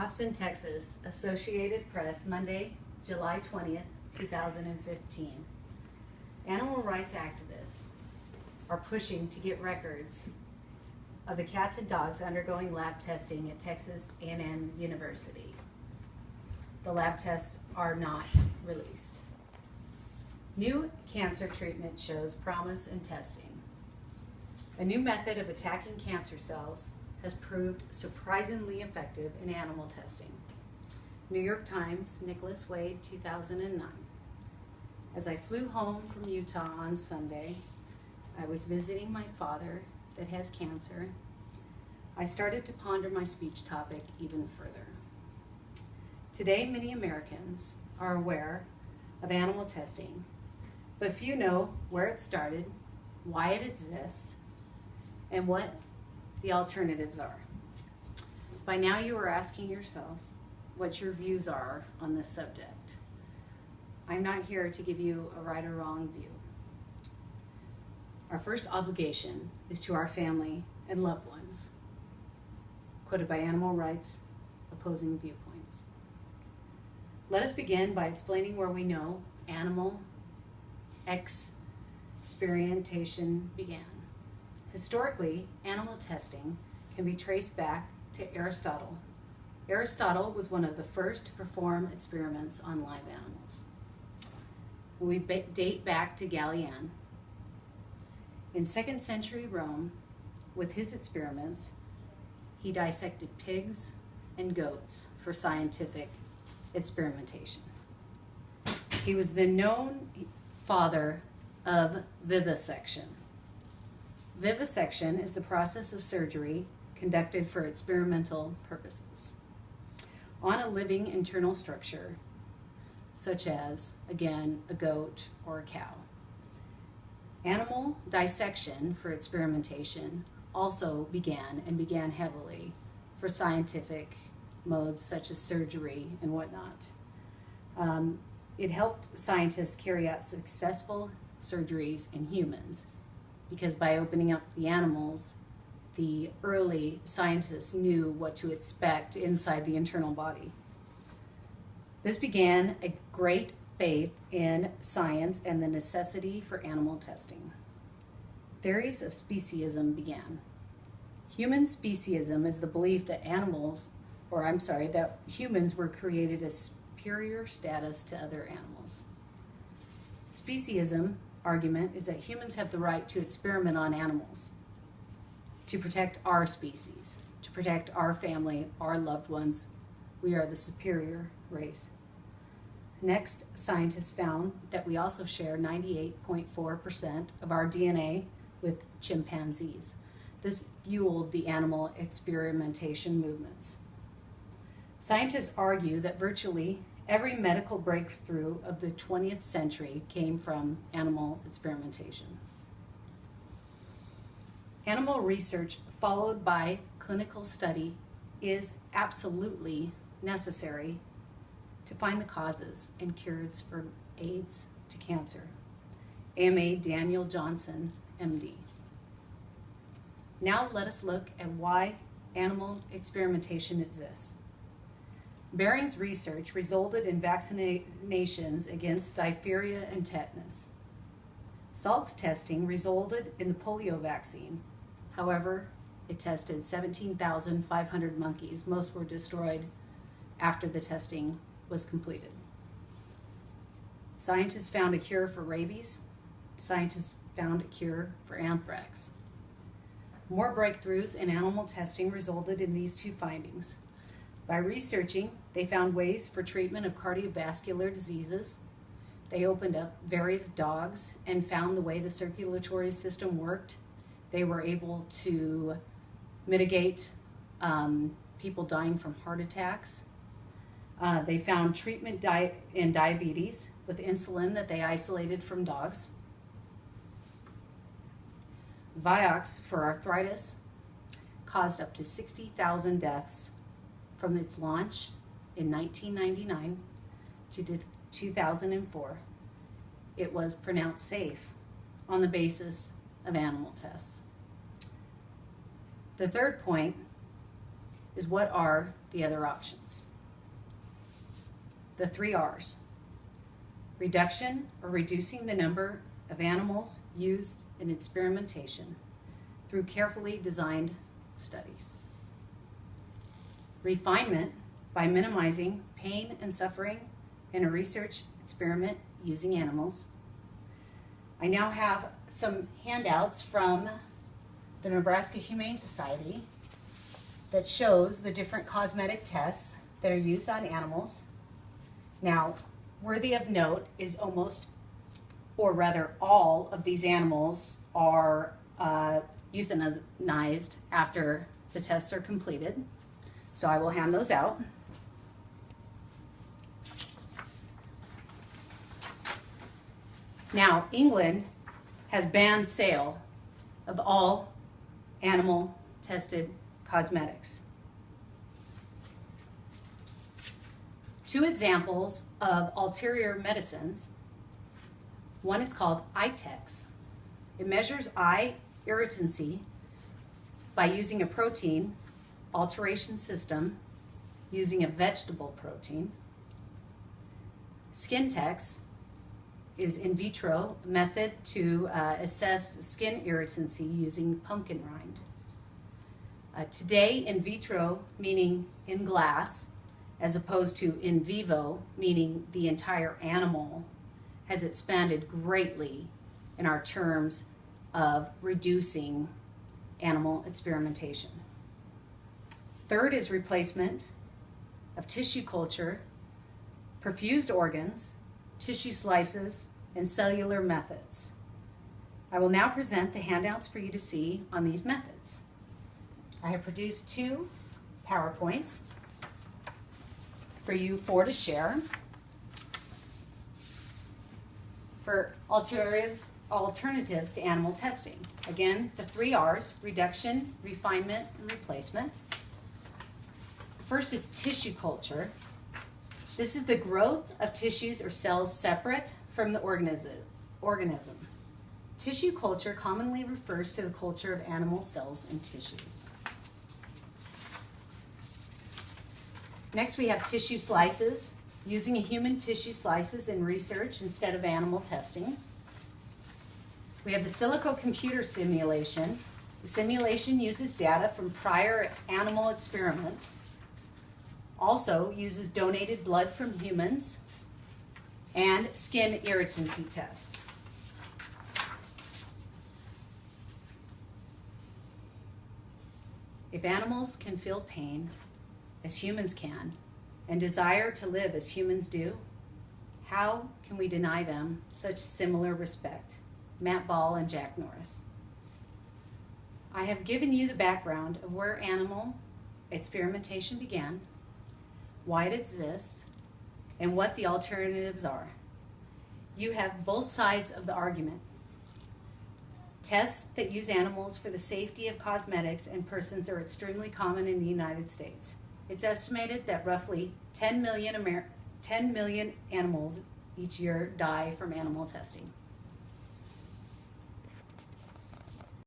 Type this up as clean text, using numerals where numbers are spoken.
Austin, Texas, Associated Press, Monday, July 20th, 2015. Animal rights activists are pushing to get records of the cats and dogs undergoing lab testing at Texas A&M University. The lab tests are not released. New cancer treatment shows promise in testing. A new method of attacking cancer cells has proved surprisingly effective in animal testing. New York Times, Nicholas Wade, 2009. As I flew home from Utah on Sunday, I was visiting my father that has cancer. I started to ponder my speech topic even further. Today, many Americans are aware of animal testing, but few know where it started, why it exists, and what the alternatives are. By now you are asking yourself what your views are on this subject. I'm not here to give you a right or wrong view. Our first obligation is to our family and loved ones. Quoted by Animal Rights Opposing Viewpoints. Let us begin by explaining where we know animal experimentation began. Historically, animal testing can be traced back to Aristotle. Aristotle was one of the first to perform experiments on live animals. We date back to Gallieno. In 2nd century Rome, with his experiments, he dissected pigs and goats for scientific experimentation. He was the known father of vivisection. Vivisection is the process of surgery conducted for experimental purposes on a living internal structure, such as, again, a goat or a cow. Animal dissection for experimentation also began heavily for scientific modes such as surgery and whatnot. It helped scientists carry out successful surgeries in humans, because by opening up the animals, the early scientists knew what to expect inside the internal body. This began a great faith in science and the necessity for animal testing. Theories of speciesism began. Human speciesism is the belief that that humans were created as superior status to other animals. Speciesism argument is that humans have the right to experiment on animals, to protect our species, to protect our family, our loved ones. We are the superior race. Next, scientists found that we also share 98.4% of our DNA with chimpanzees. This fueled the animal experimentation movements. Scientists argue that virtually every medical breakthrough of the 20th century came from animal experimentation. Animal research followed by clinical study is absolutely necessary to find the causes and cures for AIDS to cancer. AMA Daniel Johnson, MD. Now let us look at why animal experimentation exists. Behring's research resulted in vaccinations against diphtheria and tetanus. Salk's testing resulted in the polio vaccine. However, it tested 17,500 monkeys. Most were destroyed after the testing was completed. Scientists found a cure for rabies. Scientists found a cure for anthrax. More breakthroughs in animal testing resulted in these two findings. By researching, they found ways for treatment of cardiovascular diseases. They opened up various dogs and found the way the circulatory system worked. They were able to mitigate people dying from heart attacks. They found treatment in diabetes with insulin that they isolated from dogs. Vioxx for arthritis caused up to 60,000 deaths from its launch in 1999 to 2004. It was pronounced safe on the basis of animal tests. The third point is what are the other options? The 3 R's. Reduction, or reducing the number of animals used in experimentation through carefully designed studies. Refinement, by minimizing pain and suffering in a research experiment using animals. I now have some handouts from the Nebraska Humane Society that shows the different cosmetic tests that are used on animals. Now, worthy of note is almost, or rather all of these animals are euthanized after the tests are completed. So I will hand those out. Now, England has banned sale of all animal tested cosmetics. 2 examples of ulterior medicines. One is called Itex. It measures eye irritancy by using a protein alteration system using a vegetable protein. Skintex is in vitro method to assess skin irritancy using pumpkin rind. Today, in vitro meaning in glass, as opposed to in vivo meaning the entire animal, has expanded greatly in our terms of reducing animal experimentation. Third is replacement of tissue culture, perfused organs, tissue slices, and cellular methods. I will now present the handouts for you to see on these methods. I have produced 2 PowerPoints for you 4 to share. For alternatives to animal testing. Again, the 3 R's, reduction, refinement, and replacement. First is tissue culture. This is the growth of tissues or cells separate from the organism. Tissue culture commonly refers to the culture of animal cells and tissues. Next, we have tissue slices, using human tissue slices in research instead of animal testing. We have the silico computer simulation. The simulation uses data from prior animal experiments, also uses donated blood from humans, and skin irritancy tests. If animals can feel pain as humans can, and desire to live as humans do, how can we deny them such similar respect? Matt Ball and Jack Norris. I have given you the background of where animal experimentation began, why it exists, and what the alternatives are. You have both sides of the argument. Tests that use animals for the safety of cosmetics and persons are extremely common in the United States. It's estimated that roughly 10 million animals each year die from animal testing.